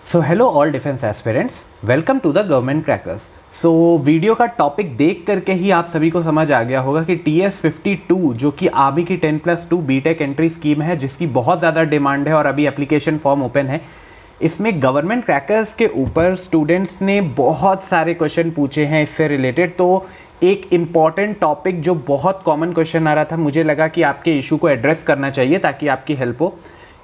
So hello all defence aspirants, welcome to the government crackers. So video का topic देख करके ही आप सभी को समझ आ गया होगा कि TS52 जो कि आर्मी की 10+2 बीटेक एंट्री स्कीम है, जिसकी बहुत ज़्यादा डिमांड है और अभी एप्लीकेशन फॉर्म ओपन है। इसमें गवर्नमेंट क्रैकर्स के ऊपर स्टूडेंट्स ने बहुत सारे क्वेश्चन पूछे हैं इससे रिलेटेड। तो एक इम्पॉर्टेंट टॉपिक जो बहुत कॉमन क्वेश्चन आ रहा था, मुझे लगा कि आपके इशू को एड्रेस करना चाहिए ताकि आपकी हेल्प हो।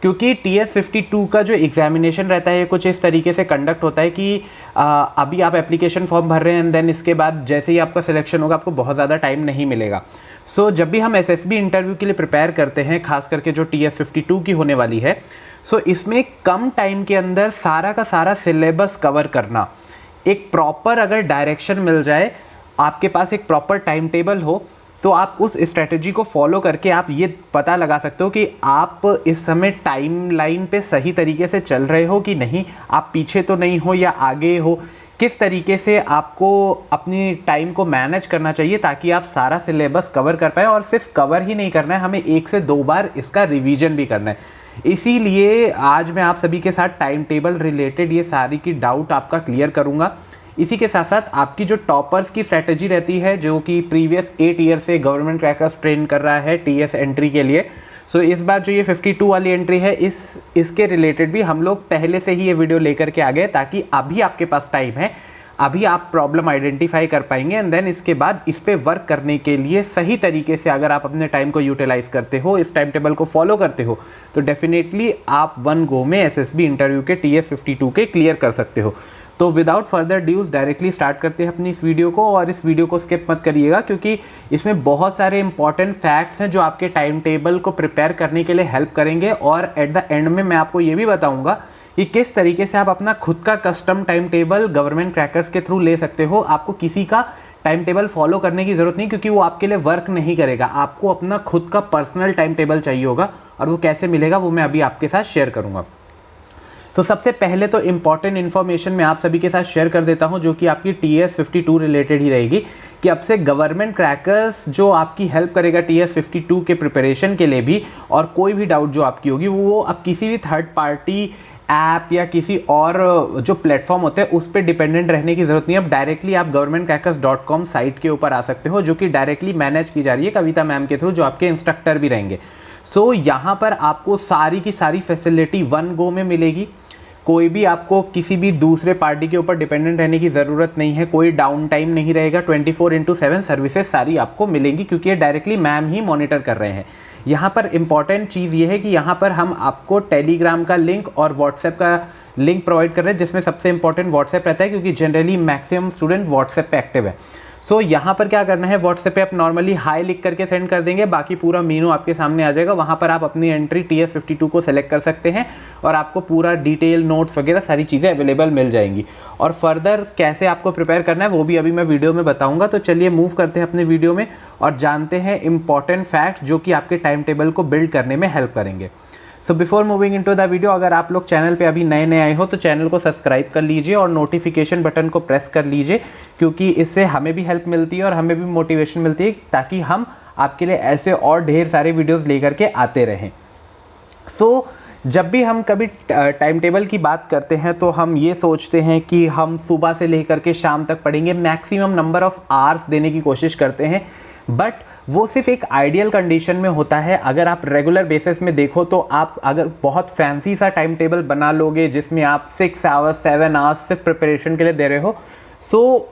क्योंकि TS52 का जो एग्जामिनेशन रहता है कुछ इस तरीके से कंडक्ट होता है कि अभी आप एप्लीकेशन फॉर्म भर रहे हैं एंड देन इसके बाद जैसे ही आपका सिलेक्शन होगा आपको बहुत ज़्यादा टाइम नहीं मिलेगा। सो जब भी हम SSB इंटरव्यू के लिए प्रिपेयर करते हैं, खास करके जो TS52 की होने वाली है, सो इसमें कम टाइम के अंदर सारा का सारा सिलेबस कवर करना, एक प्रॉपर अगर डायरेक्शन मिल जाए, आपके पास एक प्रॉपर टाइम टेबल हो, तो आप उस स्ट्रेटजी को फॉलो करके आप ये पता लगा सकते हो कि आप इस समय टाइमलाइन पे सही तरीके से चल रहे हो कि नहीं, आप पीछे तो नहीं हो या आगे हो। किस तरीके से आपको अपनी टाइम को मैनेज करना चाहिए ताकि आप सारा सिलेबस कवर कर पाए। और सिर्फ कवर ही नहीं करना है, हमें 1 से 2 बार इसका रिवीजन भी करना है। इसीलिए आज मैं आप सभी के साथ टाइम टेबल रिलेटेड ये सारी की डाउट आपका क्लियर करूँगा। इसी के साथ साथ आपकी जो टॉपर्स की स्ट्रैटेजी रहती है, जो कि प्रीवियस 8 ईयर से गवर्नमेंट क्रैकर्स ट्रेन कर रहा है TS एंट्री के लिए, सो इस बार जो ये 52 वाली एंट्री है, इसके रिलेटेड भी हम लोग पहले से ही ये वीडियो लेकर के आ गए, ताकि अभी आपके पास टाइम है, अभी आप प्रॉब्लम आइडेंटिफाई कर पाएंगे एंड देन इसके बाद इस पर वर्क करने के लिए सही तरीके से अगर आप अपने टाइम को यूटिलाइज करते हो, इस टाइम टेबल को फॉलो करते हो, तो डेफिनेटली आप 1 गो में SSB इंटरव्यू के TS52 के क्लियर कर सकते हो। तो without further dues directly start करते हैं अपनी इस वीडियो को। और इस वीडियो को स्किप मत करिएगा, क्योंकि इसमें बहुत सारे इंपॉर्टेंट फैक्ट्स हैं जो आपके टाइम टेबल को प्रिपेयर करने के लिए हेल्प करेंगे। और एट द एंड में मैं आपको ये भी बताऊंगा कि किस तरीके से आप अपना खुद का custom time table government crackers के थ्रू ले सकते हो। आपको किसी का टाइम टेबल फॉलो करने की ज़रूरत नहीं, क्योंकि वो आपके लिए वर्क नहीं करेगा। आपको अपना खुद का पर्सनल टाइम टेबल चाहिए होगा, और वो कैसे मिलेगा वो मैं अभी आपके साथ शेयर करूँगा। तो सबसे पहले तो इम्पॉर्टेंट इन्फॉर्मेशन मैं आप सभी के साथ शेयर कर देता हूं, जो कि आपकी TS52 रिलेटेड ही रहेगी, कि अब से गवर्नमेंट क्रैकर्स जो आपकी हेल्प करेगा TS52 के प्रिपरेशन के लिए भी। और कोई भी डाउट जो आपकी होगी वो अब किसी भी थर्ड पार्टी ऐप या किसी और जो प्लेटफॉर्म होते हैं उस पर डिपेंडेंट रहने की ज़रूरत नहीं है। अब डायरेक्टली आप governmentcrackers.com साइट के ऊपर आ सकते हो, जो कि डायरेक्टली मैनेज की जा रही है कविता मैम के थ्रू, जो आपके इंस्ट्रक्टर भी रहेंगे। सो यहाँ पर आपको सारी की सारी फैसिलिटी 1 गो में मिलेगी। कोई भी आपको किसी भी दूसरे पार्टी के ऊपर डिपेंडेंट रहने की ज़रूरत नहीं है, कोई डाउन टाइम नहीं रहेगा। 24/7 सर्विसेज सारी आपको मिलेंगी, क्योंकि ये डायरेक्टली मैम ही मॉनिटर कर रहे हैं। यहाँ पर इंपॉर्टेंट चीज़ ये है कि यहाँ पर हम आपको टेलीग्राम का लिंक और व्हाट्सएप का लिंक प्रोवाइड कर रहे हैं, जिसमें सबसे इंपॉर्टेंट व्हाट्सएप रहता है, क्योंकि जनरली मैक्सिमम स्टूडेंट व्हाट्सएप पे एक्टिव है। सो यहाँ पर क्या करना है, व्हाट्सएप पे आप नॉर्मली हाई लिख करके सेंड कर देंगे, बाकी पूरा मीनू आपके सामने आ जाएगा। वहाँ पर आप अपनी एंट्री TS52 को सेलेक्ट कर सकते हैं और आपको पूरा डिटेल नोट्स वगैरह सारी चीज़ें अवेलेबल मिल जाएंगी। और फर्दर कैसे आपको प्रिपेयर करना है वो भी अभी मैं वीडियो में बताऊँगा। तो चलिए मूव करते हैं अपने वीडियो में और जानते हैं इंपॉर्टेंट फैक्ट्स जो कि आपके टाइम टेबल को बिल्ड करने में हेल्प करेंगे। So before moving into the video, अगर आप लोग चैनल पे अभी नए नए आए हो तो चैनल को सब्सक्राइब कर लीजिए और नोटिफिकेशन बटन को प्रेस कर लीजिए, क्योंकि इससे हमें भी हेल्प मिलती है और हमें भी मोटिवेशन मिलती है, ताकि हम आपके लिए ऐसे और ढेर सारे वीडियोस लेकर के आते रहें। सो जब भी हम कभी टाइम टेबल की बात करते हैं तो हम ये सोचते हैं कि हम सुबह से लेकर के शाम तक पढ़ेंगे, मैक्सिमम नंबर ऑफ आवर्स देने की कोशिश करते हैं, बट वो सिर्फ एक आइडियल कंडीशन में होता है। अगर आप रेगुलर बेसिस में देखो तो आप अगर बहुत फैंसी सा टाइम टेबल बना लोगे जिसमें आप 6 आवर्स 7 आवर्स सिर्फ प्रिपरेशन के लिए दे रहे हो, सो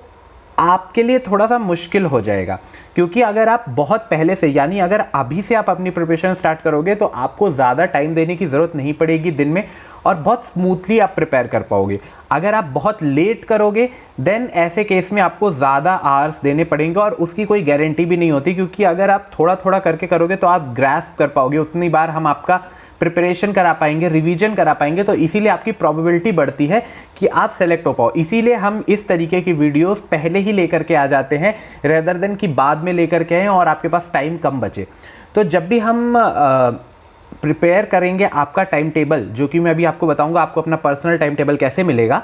आपके लिए थोड़ा सा मुश्किल हो जाएगा। क्योंकि अगर आप बहुत पहले से, यानी अगर अभी से आप अपनी प्रिपरेशन स्टार्ट करोगे तो आपको ज़्यादा टाइम देने की ज़रूरत नहीं पड़ेगी दिन में, और बहुत स्मूथली आप प्रिपेयर कर पाओगे। अगर आप बहुत लेट करोगे देन ऐसे केस में आपको ज़्यादा आवर्स देने पड़ेंगे, और उसकी कोई गारंटी भी नहीं होती, क्योंकि अगर आप थोड़ा थोड़ा करके करोगे तो आप ग्रास्प कर पाओगे, उतनी बार हम आपका प्रिपरेशन करा पाएंगे, रिवीजन करा पाएंगे, तो इसीलिए आपकी प्रोबेबिलिटी बढ़ती है कि आप सेलेक्ट हो पाओ। इसीलिए हम इस तरीके की वीडियोस पहले ही लेकर के आ जाते हैं, रेदर देन कि बाद में लेकर के आएँ और आपके पास टाइम कम बचे। तो जब भी हम प्रिपेयर करेंगे आपका टाइम टेबल, जो कि मैं अभी आपको बताऊंगा आपको अपना पर्सनल टाइम टेबल कैसे मिलेगा,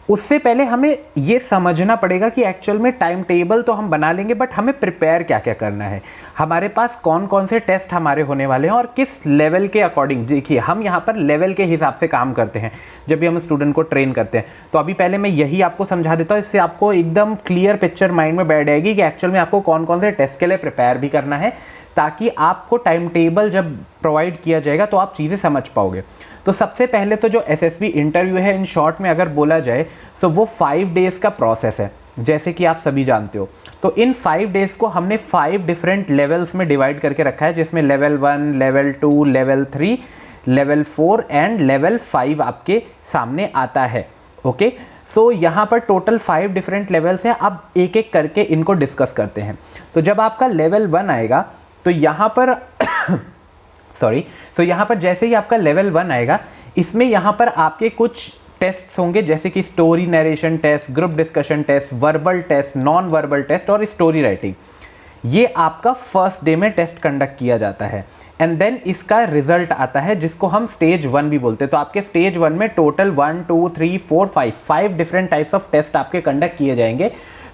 उससे पहले हमें ये समझना पड़ेगा कि एक्चुअल में टाइम टेबल तो हम बना लेंगे, बट हमें प्रिपेयर क्या क्या करना है, हमारे पास कौन कौन से टेस्ट हमारे होने वाले हैं और किस लेवल के अकॉर्डिंग। देखिए हम यहाँ पर लेवल के हिसाब से काम करते हैं जब भी हम स्टूडेंट को ट्रेन करते हैं। तो अभी पहले मैं यही आपको समझा देता हूँ, इससे आपको एकदम क्लियर पिक्चर माइंड में बैठ जाएगी कि एक्चुअल में आपको कौन कौन से टेस्ट के लिए प्रिपेयर भी करना है, ताकि आपको टाइम टेबल जब प्रोवाइड किया जाएगा तो आप चीज़ें समझ पाओगे। तो सबसे पहले तो जो एसएसबी इंटरव्यू है, इन शॉर्ट में अगर बोला जाए तो वो 5 डेज़ का प्रोसेस है, जैसे कि आप सभी जानते हो। तो इन 5 डेज़ को हमने 5 डिफरेंट लेवल्स में डिवाइड करके रखा है, जिसमें level 1, level 2, level 3, level 4 and level 5 आपके सामने आता है। ओके, सो यहाँ पर टोटल 5 डिफरेंट लेवल्स हैं। अब एक एक करके इनको डिस्कस करते हैं। तो जब आपका लेवल 1 आएगा तो यहाँ पर तो यहाँ पर जैसे ही आपका लेवल 1 आएगा, इसमें यहाँ पर आपके कुछ टेस्ट होंगे, जैसे कि story narration test, group discussion test, verbal test, non verbal test और स्टोरी राइटिंग। ये आपका फर्स्ट डे में टेस्ट कंडक्ट किया जाता है एंड देन इसका रिजल्ट आता है, जिसको हम स्टेज 1 भी बोलते हैं। तो आपके स्टेज 1 में total 1 2 3 4 5 different types of test आपके कंडक्ट किए जाएंगे।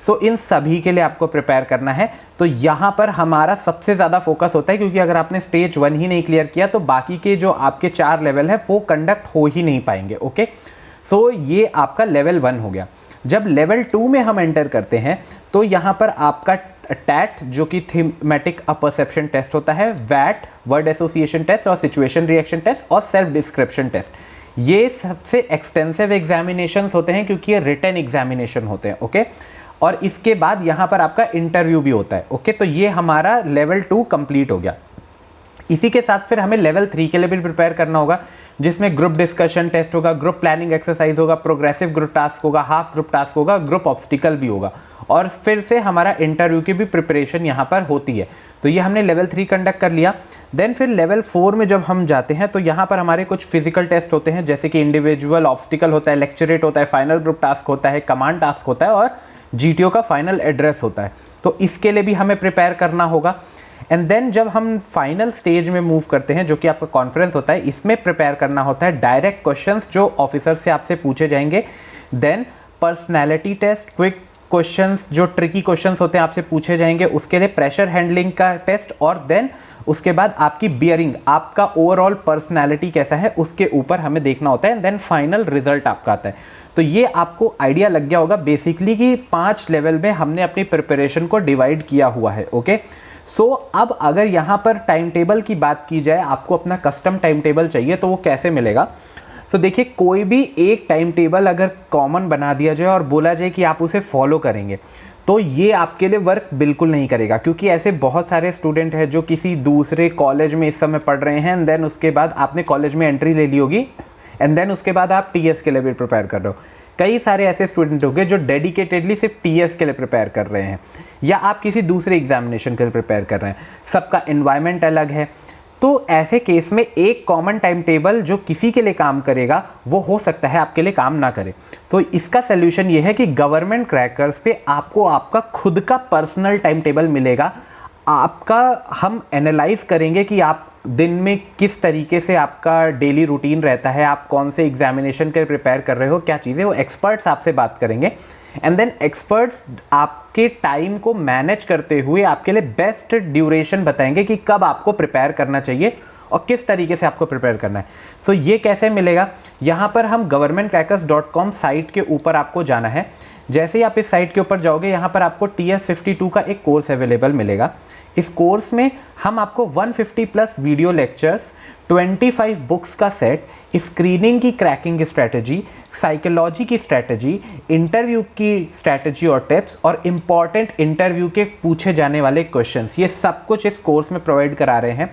सो इन सभी के लिए आपको प्रिपेयर करना है। तो यहाँ पर हमारा सबसे ज़्यादा फोकस होता है, क्योंकि अगर आपने स्टेज 1 ही नहीं क्लियर किया तो बाकी के जो आपके 4 लेवल है वो कंडक्ट हो ही नहीं पाएंगे। ओके, सो ये आपका लेवल 1 हो गया। जब लेवल 2 में हम एंटर करते हैं तो यहाँ पर आपका टैट, जो कि थीमेटिक अपरसेप्शन टेस्ट होता है, वैट वर्ड एसोसिएशन टेस्ट और सिचुएशन रिएक्शन टेस्ट और सेल्फ डिस्क्रिप्शन टेस्ट, ये सबसे एक्सटेंसिव एग्जामिनेशन होते हैं क्योंकि ये रिटन एग्जामिनेशन होते हैं। ओके, और इसके बाद यहाँ पर आपका इंटरव्यू भी होता है। ओके, तो ये हमारा लेवल 2 कंप्लीट हो गया। इसी के साथ फिर हमें लेवल 3 के लिए भी प्रिपेयर करना होगा, जिसमें ग्रुप डिस्कशन टेस्ट होगा, ग्रुप प्लानिंग एक्सरसाइज होगा, प्रोग्रेसिव ग्रुप टास्क होगा, हाफ ग्रुप टास्क होगा, ग्रुप ऑब्स्टिकल भी होगा, और फिर से हमारा इंटरव्यू की भी प्रिपरेशन यहाँ पर होती है। तो ये हमने लेवल 3 कंडक्ट कर लिया। देन फिर लेवल 4 में जब हम जाते हैं तो यहाँ पर हमारे कुछ फिजिकल टेस्ट होते हैं, जैसे कि इंडिविजुअल ऑब्स्टिकल होता है, लेक्चरेट होता है, फाइनल ग्रुप टास्क होता है, कमांड टास्क होता है और जीटीओ का फाइनल एड्रेस होता है। तो इसके लिए भी हमें प्रिपेयर करना होगा। एंड देन जब हम फाइनल स्टेज में मूव करते हैं, जो कि आपका कॉन्फ्रेंस होता है, इसमें प्रिपेयर करना होता है डायरेक्ट क्वेश्चंस जो ऑफिसर से आपसे पूछे जाएंगे। Then personality test, quick questions जो ट्रिकी क्वेश्चंस होते हैं आपसे पूछे जाएंगे, उसके लिए प्रेशर हैंडलिंग का टेस्ट, और देन उसके बाद आपकी बियरिंग, आपका ओवरऑल पर्सनैलिटी कैसा है, उसके ऊपर हमें देखना होता है। एंड देन फाइनल रिजल्ट आपका आता है। तो ये आपको आइडिया लग गया होगा बेसिकली कि 5 लेवल में हमने अपनी प्रिपरेशन को डिवाइड किया हुआ है। ओके, सो अब अगर यहाँ पर टाइम टेबल की बात की जाए, आपको अपना कस्टम टाइम टेबल चाहिए तो वो कैसे मिलेगा। तो देखिए, कोई भी एक टाइम टेबल अगर कॉमन बना दिया जाए और बोला जाए कि आप उसे फॉलो करेंगे, तो ये आपके लिए वर्क बिल्कुल नहीं करेगा, क्योंकि ऐसे बहुत सारे स्टूडेंट हैं जो किसी दूसरे कॉलेज में इस समय पढ़ रहे हैं, एंड देन उसके बाद आपने कॉलेज में एंट्री ले ली होगी, एंड देन उसके बाद आप टीएस के लिए भी प्रिपेयर कर रहे हो। कई सारे ऐसे स्टूडेंट होंगे जो डेडिकेटेडली सिर्फ टीएस के लिए प्रिपेयर कर रहे हैं, या आप किसी दूसरे एग्जामिनेशन के लिए प्रिपेयर कर रहे हैं। सबका एनवायरनमेंट अलग है। तो ऐसे केस में एक कॉमन टाइम टेबल जो किसी के लिए काम करेगा, वो हो सकता है आपके लिए काम ना करे। तो इसका सलूशन ये है कि गवर्नमेंट क्रैकर्स पे आपको आपका खुद का पर्सनल टाइम टेबल मिलेगा। आपका हम एनालाइज करेंगे कि आप दिन में किस तरीके से आपका डेली रूटीन रहता है, आप कौन से एग्जामिनेशन के लिए प्रिपेयर कर रहे हो, क्या चीज़ें, वो एक्सपर्ट्स आपसे बात करेंगे। एंड देन एक्सपर्ट्स आपके टाइम को मैनेज करते हुए आपके लिए बेस्ट ड्यूरेशन बताएंगे कि कब आपको प्रिपेयर करना चाहिए और किस तरीके से आपको प्रिपेयर करना है। तो ये कैसे मिलेगा, यहाँ पर हम governmentcrackers.com साइट के ऊपर आपको जाना है। जैसे ही आप इस साइट के ऊपर जाओगे, यहाँ पर आपको TS52 का एक कोर्स अवेलेबल मिलेगा। इस कोर्स में हम आपको 150+ वीडियो लेक्चर्स, 25 बुक्स का सेट, स्क्रीनिंग की क्रैकिंग स्ट्रैटेजी, साइकोलॉजी की स्ट्रैटेजी, इंटरव्यू की स्ट्रैटेजी और टिप्स, और इम्पॉर्टेंट इंटरव्यू के पूछे जाने वाले क्वेश्चंस, ये सब कुछ इस कोर्स में प्रोवाइड करा रहे हैं।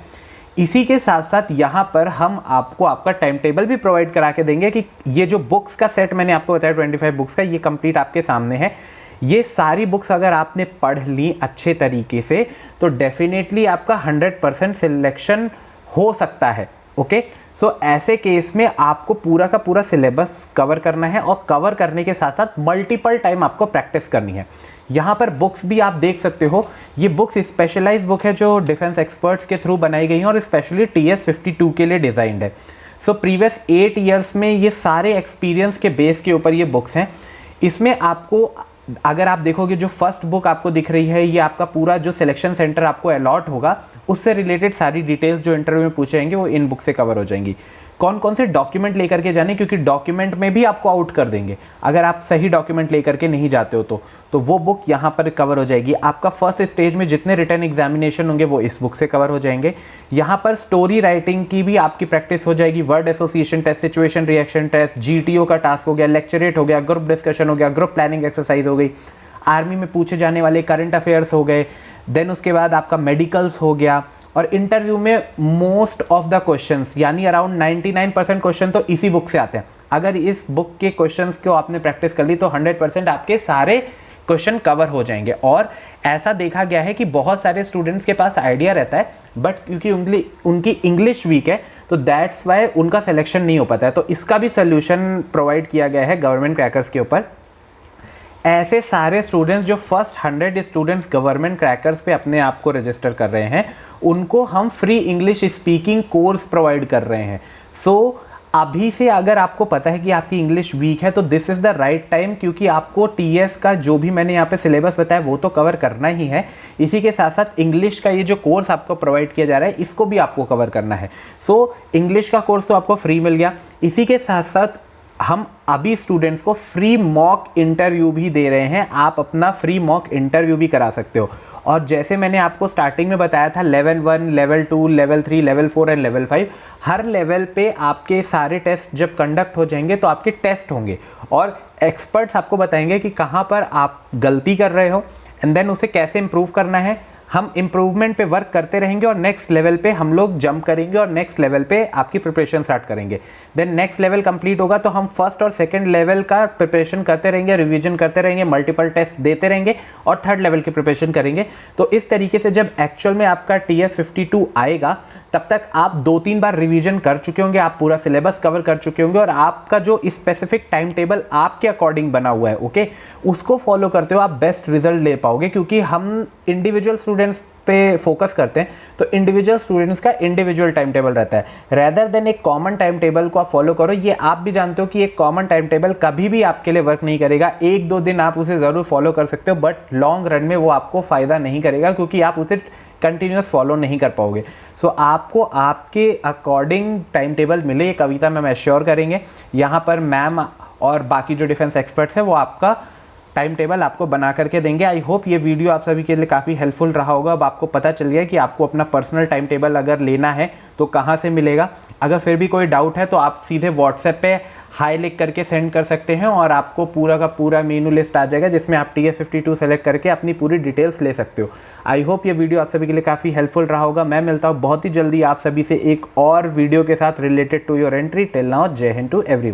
इसी के साथ साथ यहाँ पर हम आपको आपका टाइम टेबल भी प्रोवाइड करा के देंगे कि ये जो बुक्स का सेट मैंने आपको बताया 25 बुक्स का, ये कंप्लीट आपके सामने है। ये सारी बुक्स अगर आपने पढ़ ली अच्छे तरीके से तो डेफिनेटली आपका 100% सिलेक्शन हो सकता है। ओके, सो ऐसे केस में आपको पूरा का पूरा सिलेबस कवर करना है, और कवर करने के साथ साथ मल्टीपल टाइम आपको प्रैक्टिस करनी है। यहाँ पर बुक्स भी आप देख सकते हो, ये बुक्स स्पेशलाइज बुक है जो डिफेंस एक्सपर्ट्स के थ्रू बनाई गई हैं और स्पेशली TS52 के लिए डिज़ाइंड है। सो प्रीवियस 8 ईयर्स में ये सारे एक्सपीरियंस के बेस के ऊपर ये बुक्स हैं। इसमें आपको अगर आप देखोगे जो फर्स्ट बुक आपको दिख रही है, ये आपका पूरा जो सिलेक्शन सेंटर आपको अलॉट होगा उससे रिलेटेड सारी डिटेल्स जो इंटरव्यू में पूछे जाएंगे वो इन बुक से कवर हो जाएंगी। कौन कौन से डॉक्यूमेंट लेकर के जाने, क्योंकि डॉक्यूमेंट में भी आपको आउट कर देंगे अगर आप सही डॉक्यूमेंट लेकर के नहीं जाते हो तो वो बुक यहाँ पर कवर हो जाएगी। आपका फर्स्ट स्टेज में जितने रिटन एग्जामिनेशन होंगे वो इस बुक से कवर हो जाएंगे। यहाँ पर स्टोरी राइटिंग की भी आपकी प्रैक्टिस हो जाएगी, word association test, situation reaction test, GTO का टास्क हो गया, लेक्चरेट हो गया, ग्रुप डिस्कशन हो गया, ग्रुप प्लानिंग एक्सरसाइज हो गई, आर्मी में पूछे जाने वाले करंट अफेयर्स हो गए, देन उसके बाद आपका मेडिकल्स हो गया। और इंटरव्यू में मोस्ट ऑफ द क्वेश्चंस यानी अराउंड 99% क्वेश्चन तो इसी बुक से आते हैं। अगर इस बुक के क्वेश्चंस को आपने प्रैक्टिस कर ली तो 100% आपके सारे क्वेश्चन कवर हो जाएंगे। और ऐसा देखा गया है कि बहुत सारे स्टूडेंट्स के पास आइडिया रहता है बट क्योंकि उनकी इंग्लिश वीक है तो दैट्स वाई उनका सिलेक्शन नहीं हो पाता है। तो इसका भी सोल्यूशन प्रोवाइड किया गया है गवर्नमेंट क्रैकर्स के ऊपर। ऐसे सारे स्टूडेंट्स जो फर्स्ट 100 स्टूडेंट्स गवर्नमेंट क्रैकर्स पे अपने आप को रजिस्टर कर रहे हैं उनको हम free English speaking course provide कर रहे हैं। सो अभी से अगर आपको पता है कि आपकी इंग्लिश वीक है तो this is the right time, क्योंकि आपको TS का जो भी मैंने यहाँ पे सिलेबस बताया वो तो कवर करना ही है, इसी के साथ साथ इंग्लिश का ये जो कोर्स आपको प्रोवाइड किया जा रहा है इसको भी आपको कवर करना है। सो इंग्लिश का कोर्स तो आपको फ्री मिल गया, इसी के साथ साथ हम अभी स्टूडेंट्स को फ्री मॉक इंटरव्यू भी दे रहे हैं। आप अपना फ्री मॉक इंटरव्यू भी करा सकते हो। और जैसे मैंने आपको स्टार्टिंग में बताया था level 1, level 2, level 3, level 4 and level 5, her level पे आपके सारे टेस्ट जब कंडक्ट हो जाएंगे तो आपके टेस्ट होंगे और एक्सपर्ट्स आपको बताएंगे कि कहाँ पर आप गलती कर रहे हो एंड देन उसे कैसे इम्प्रूव करना है। हम इम्प्रूवमेंट पे वर्क करते रहेंगे और नेक्स्ट लेवल पे हम लोग जंप करेंगे और नेक्स्ट लेवल पे आपकी प्रिपरेशन स्टार्ट करेंगे। देन नेक्स्ट लेवल कंप्लीट होगा तो हम फर्स्ट और सेकंड लेवल का प्रिपरेशन करते रहेंगे, रिवीजन करते रहेंगे, मल्टीपल टेस्ट देते रहेंगे और थर्ड लेवल की प्रिपरेशन करेंगे। तो इस तरीके से जब एक्चुअल में आपका TS 52 आएगा तब तक आप 2-3 बार रिवीजन कर चुके होंगे, आप पूरा सिलेबस कवर कर चुके होंगे और आपका जो स्पेसिफिक टाइम टेबल आपके अकॉर्डिंग बना हुआ है ओके उसको फॉलो करते हो आप बेस्ट रिजल्ट ले पाओगे। क्योंकि हम इंडिविजुअल स्टूडेंट्स पे फोकस करते हैं तो इंडिविजुअल स्टूडेंट्स का इंडिविजुअल टाइम टेबल रहता है रेदर देन एक कॉमन टाइम टेबल को आप फॉलो करो। ये आप भी जानते हो कि एक कॉमन टाइम टेबल कभी भी आपके लिए वर्क नहीं करेगा। 1-2 दिन आप उसे ज़रूर फॉलो कर सकते हो बट लॉन्ग रन में वो आपको फ़ायदा नहीं करेगा क्योंकि आप उसे कंटिन्यूस फॉलो नहीं कर पाओगे। सो आपको आपके अकॉर्डिंग टाइम टेबल मिले, ये कविता मैम एश्योर करेंगे। यहाँ पर मैम और बाकी जो डिफेंस एक्सपर्ट्स हैं वो आपका टाइम टेबल आपको बना करके देंगे। आई होप ये वीडियो आप सभी के लिए काफ़ी हेल्पफुल रहा होगा। अब आपको पता चल गया कि आपको अपना पर्सनल टाइम टेबल अगर लेना है तो कहाँ से मिलेगा। अगर फिर भी कोई डाउट है तो आप सीधे व्हाट्सएप पे हाई लिख करके सेंड कर सकते हैं और आपको पूरा का पूरा मेनू लिस्ट आ जाएगा जिसमें आप TS 52 सेलेक्ट करके अपनी पूरी डिटेल्स ले सकते हो। आई होप ये वीडियो आप सभी के लिए काफ़ी हेल्पफुल रहा होगा। मैं मिलता हूँ बहुत ही जल्दी आप सभी से एक और वीडियो के साथ related to your entry. Till now जय हिंद टू एवरीवन।